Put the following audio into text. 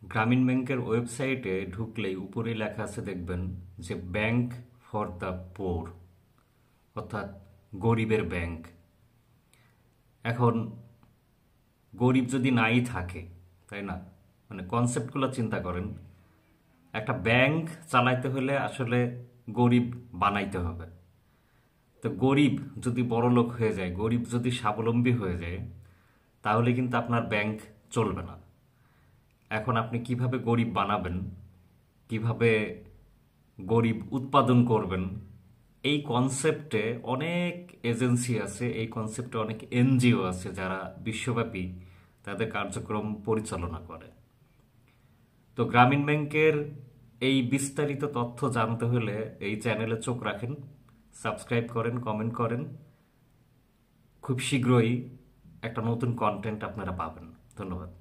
গ্রামীণ ব্যাংকের ওয়েবসাইটে ঢুকলেই উপরে লেখা আছে দেখবেন যে ব্যাংক ফর দ্য পোর, অর্থাৎ গরিবের ব্যাংক। এখন গরিব যদি নাই থাকে, তাই না, মানে কনসেপ্টগুলো চিন্তা করেন। একটা ব্যাংক চালাইতে হলে আসলে গরিব বানাইতে হবে। তো গরিব যদি বড়লোক হয়ে যায়, গরিব যদি স্বাবলম্বী হয়ে যায়, তাহলে কিন্তু আপনার ব্যাংক চলবে না। এখন আপনি কিভাবে গরিব বানাবেন, কিভাবে গরিব উৎপাদন করবেন, এই কনসেপ্টে অনেক এজেন্সি আছে, এই কনসেপ্টে অনেক এনজিও আছে যারা বিশ্বব্যাপী তাদের কার্যক্রম পরিচালনা করে। তো গ্রামীণ ব্যাংকের এই বিস্তারিত তথ্য জানতে হলে এই চ্যানেলে চোখ রাখেন, সাবস্ক্রাইব করেন, কমেন্ট করেন। খুব শীঘ্রই একটা নতুন কন্টেন্ট আপনারা পাবেন। ধন্যবাদ।